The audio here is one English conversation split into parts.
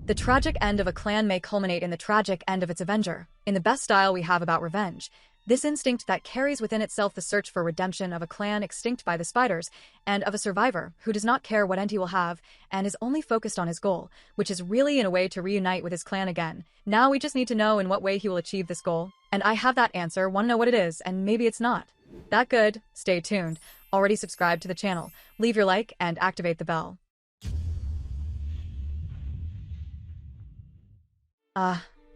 The tragic end of a clan may culminate in the tragic end of its avenger, in the best style we have about revenge. This instinct that carries within itself the search for redemption of a clan extinct by the spiders, and of a survivor who does not care what end he will have and is only focused on his goal, which is really in a way to reunite with his clan again. Now we just need to know in what way he will achieve this goal. And I have that answer, want to know what it is, and maybe it's not. That good? Stay tuned. Already subscribed to the channel. Leave your like and activate the bell.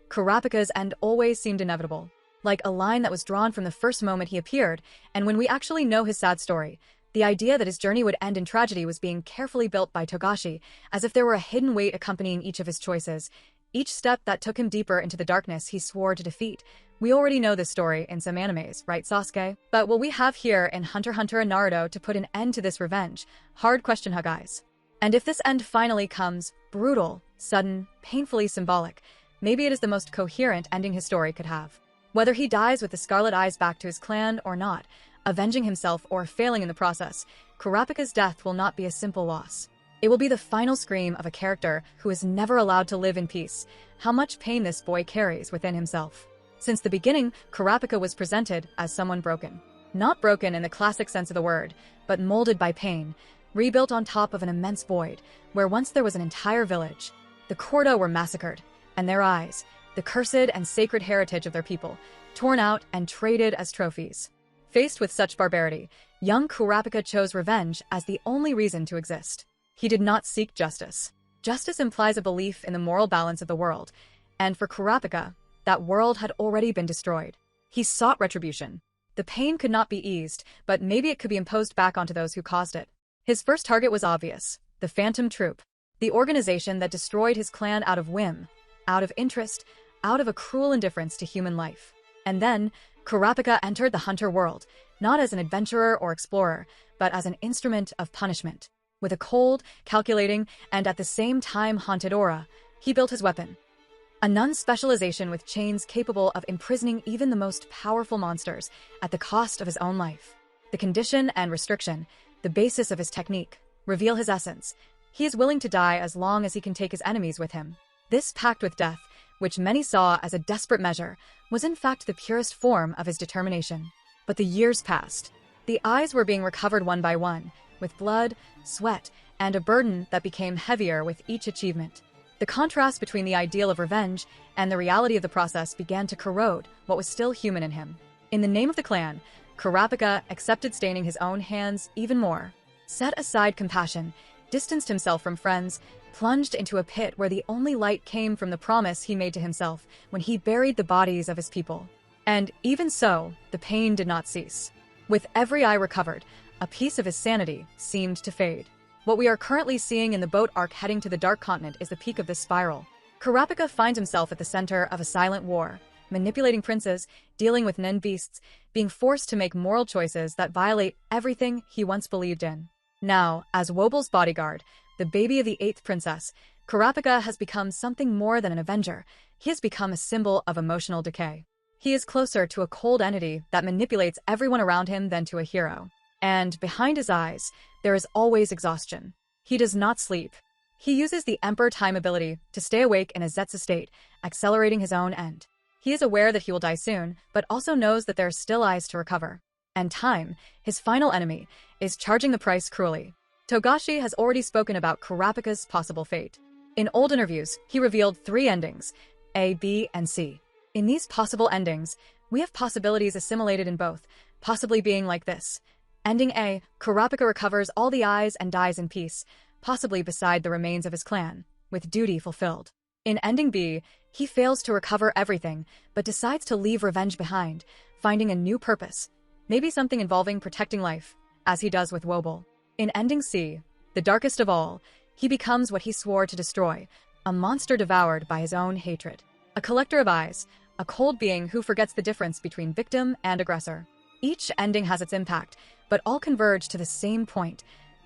Kurapika's end always seemed inevitable. Like a line that was drawn from the first moment he appeared, and when we actually know his sad story. The idea that his journey would end in tragedy was being carefully built by Togashi, as if there were a hidden weight accompanying each of his choices. Each step that took him deeper into the darkness he swore to defeat. We already know this story in some animes, right Sasuke? But will we have here in Hunter x Hunter and Naruto to put an end to this revenge? Hard question, huh guys? And if this end finally comes, brutal, sudden, painfully symbolic, maybe it is the most coherent ending his story could have. Whether he dies with the scarlet eyes back to his clan or not, avenging himself or failing in the process, Kurapika's death will not be a simple loss. It will be the final scream of a character who is never allowed to live in peace. How much pain this boy carries within himself. Since the beginning, Kurapika was presented as someone broken. Not broken in the classic sense of the word, but molded by pain, rebuilt on top of an immense void, where once there was an entire village. The Kordo were massacred, and their eyes, the cursed and sacred heritage of their people, torn out and traded as trophies. Faced with such barbarity, young Kurapika chose revenge as the only reason to exist. He did not seek justice. Justice implies a belief in the moral balance of the world, and for Kurapika, that world had already been destroyed. He sought retribution. The pain could not be eased, but maybe it could be imposed back onto those who caused it. His first target was obvious, the Phantom Troop, the organization that destroyed his clan out of whim, out of interest, out of a cruel indifference to human life. And then, Kurapika entered the hunter world, not as an adventurer or explorer, but as an instrument of punishment. With a cold, calculating, and at the same time haunted aura, he built his weapon. A nun's specialization with chains capable of imprisoning even the most powerful monsters at the cost of his own life. The condition and restriction, the basis of his technique, reveal his essence. He is willing to die as long as he can take his enemies with him. This pact with death, which many saw as a desperate measure, was in fact the purest form of his determination. But the years passed. The eyes were being recovered one by one, with blood, sweat, and a burden that became heavier with each achievement. The contrast between the ideal of revenge and the reality of the process began to corrode what was still human in him. In the name of the clan, Kurapika accepted staining his own hands even more, set aside compassion, distanced himself from friends, plunged into a pit where the only light came from the promise he made to himself when he buried the bodies of his people. And even so, the pain did not cease. With every eye recovered, a piece of his sanity seemed to fade. What we are currently seeing in the boat arc heading to the Dark Continent is the peak of this spiral. Kurapika finds himself at the center of a silent war, manipulating princes, dealing with nen beasts, being forced to make moral choices that violate everything he once believed in. Now, as Wobol's bodyguard, the baby of the 8th princess, Kurapika has become something more than an avenger. He has become a symbol of emotional decay. He is closer to a cold entity that manipulates everyone around him than to a hero. And behind his eyes, there is always exhaustion. He does not sleep. He uses the Emperor Time ability to stay awake in a Zetsu state, accelerating his own end. He is aware that he will die soon, but also knows that there are still eyes to recover. And Time, his final enemy, is charging the price cruelly. Togashi has already spoken about Kurapika's possible fate. In old interviews, he revealed 3 endings, A, B, and C. In these possible endings, we have possibilities assimilated in both, possibly being like this. Ending A, Kurapika recovers all the eyes and dies in peace, possibly beside the remains of his clan, with duty fulfilled. In ending B, he fails to recover everything, but decides to leave revenge behind, finding a new purpose, maybe something involving protecting life, as he does with Wobble. In ending C, the darkest of all, he becomes what he swore to destroy, a monster devoured by his own hatred. A collector of eyes, a cold being who forgets the difference between victim and aggressor. Each ending has its impact, but all converge to the same point.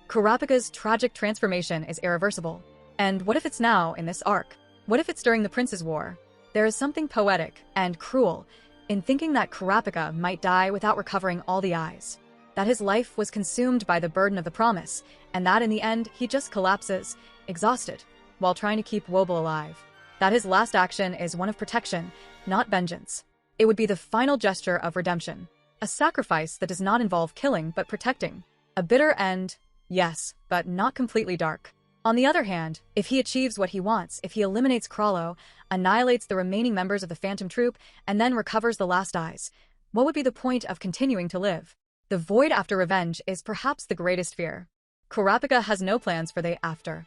Kurapika's tragic transformation is irreversible. And what if it's now, in this arc? What if it's during the Prince's War? There is something poetic and cruel in thinking that Kurapika might die without recovering all the eyes. That his life was consumed by the burden of the promise, and that in the end he just collapses, exhausted, while trying to keep Wobble alive. That his last action is one of protection, not vengeance. It would be the final gesture of redemption. A sacrifice that does not involve killing but protecting. A bitter end, yes, but not completely dark. On the other hand, if he achieves what he wants, if he eliminates Krallo, annihilates the remaining members of the Phantom Troop, and then recovers the last eyes, what would be the point of continuing to live? The void after revenge is perhaps the greatest fear. Kurapika has no plans for the after.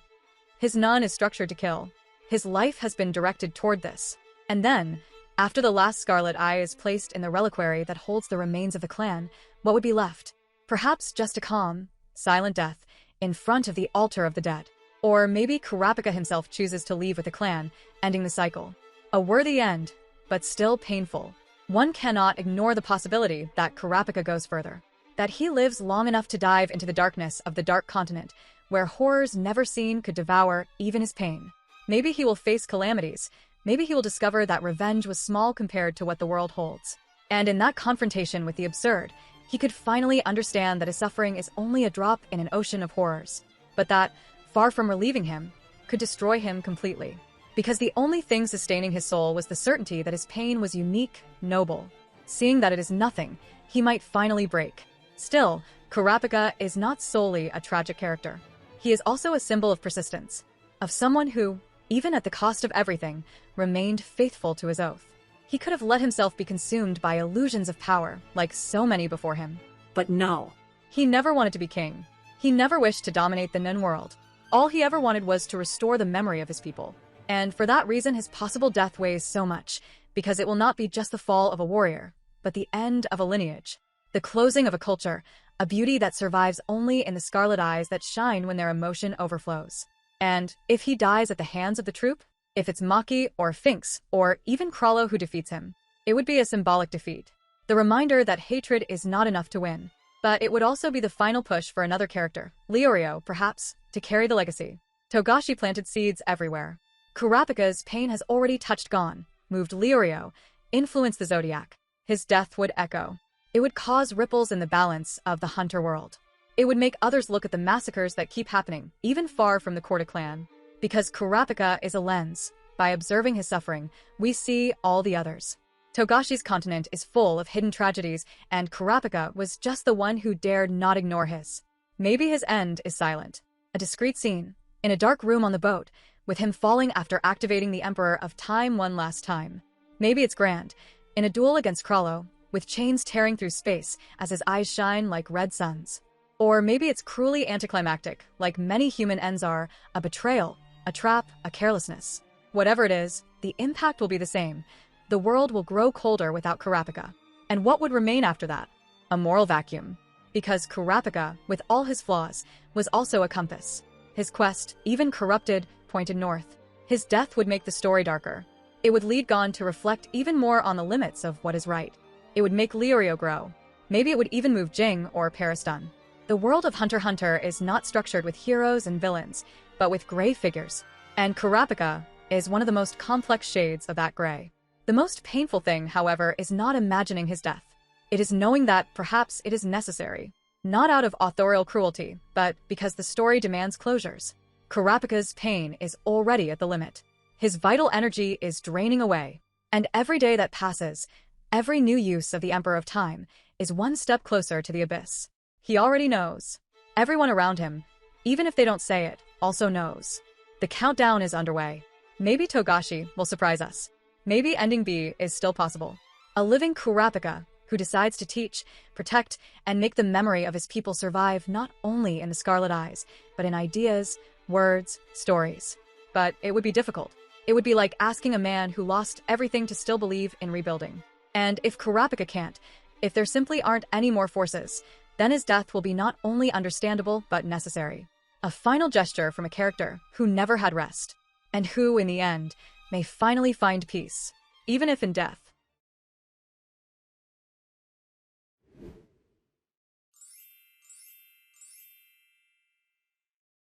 His none is structured to kill. His life has been directed toward this. And then, after the last Scarlet Eye is placed in the reliquary that holds the remains of the clan, what would be left? Perhaps just a calm, silent death in front of the altar of the dead. Or maybe Kurapika himself chooses to leave with the clan, ending the cycle. A worthy end, but still painful. One cannot ignore the possibility that Kurapika goes further. That he lives long enough to dive into the darkness of the Dark Continent, where horrors never seen could devour even his pain. Maybe he will face calamities. Maybe he will discover that revenge was small compared to what the world holds. And in that confrontation with the absurd, he could finally understand that his suffering is only a drop in an ocean of horrors. But that, far from relieving him, could destroy him completely. Because the only thing sustaining his soul was the certainty that his pain was unique, noble. Seeing that it is nothing, he might finally break. Still, Kurapika is not solely a tragic character. He is also a symbol of persistence, of someone who, even at the cost of everything, remained faithful to his oath. He could have let himself be consumed by illusions of power, like so many before him. But no. He never wanted to be king. He never wished to dominate the Nun world. All he ever wanted was to restore the memory of his people. And for that reason, his possible death weighs so much, because it will not be just the fall of a warrior, but the end of a lineage. The closing of a culture, a beauty that survives only in the scarlet eyes that shine when their emotion overflows. And if he dies at the hands of the troop, if it's Maki or Finks, or even Krallo who defeats him, it would be a symbolic defeat. The reminder that hatred is not enough to win. But it would also be the final push for another character, Leorio, perhaps, to carry the legacy. Togashi planted seeds everywhere. Kurapika's pain has already touched Gon, moved Leorio, influenced the Zodiac. His death would echo. It would cause ripples in the balance of the hunter world. It would make others look at the massacres that keep happening, even far from the Korta clan. Because Kurapika is a lens. By observing his suffering, we see all the others. Togashi's continent is full of hidden tragedies, and Kurapika was just the one who dared not ignore his. Maybe his end is silent. A discreet scene, in a dark room on the boat, with him falling after activating the Emperor of Time one last time. Maybe it's grand, in a duel against Krallo, with chains tearing through space as his eyes shine like red suns. Or maybe it's cruelly anticlimactic, like many human ends are, a betrayal, a trap, a carelessness. Whatever it is, the impact will be the same. The world will grow colder without Kurapika. And what would remain after that? A moral vacuum. Because Kurapika, with all his flaws, was also a compass. His quest, even corrupted, pointed north. His death would make the story darker. It would lead Gon to reflect even more on the limits of what is right. It would make Leorio grow. Maybe it would even move Jing or Paristan. The world of Hunter x Hunter is not structured with heroes and villains, but with gray figures. And Kurapika is one of the most complex shades of that gray. The most painful thing, however, is not imagining his death. It is knowing that perhaps it is necessary. Not out of authorial cruelty, but because the story demands closures. Kurapika's pain is already at the limit. His vital energy is draining away. And every day that passes, every new use of the Emperor of Time is one step closer to the abyss. He already knows. Everyone around him, even if they don't say it, also knows. The countdown is underway. Maybe Togashi will surprise us. Maybe ending B is still possible. A living Kurapika who decides to teach, protect, and make the memory of his people survive not only in the Scarlet Eyes, but in ideas, words, stories. But it would be difficult. It would be like asking a man who lost everything to still believe in rebuilding. And if Kurapika can't, if there simply aren't any more forces, then his death will be not only understandable but necessary. A final gesture from a character who never had rest, and who, in the end, may finally find peace, even if in death.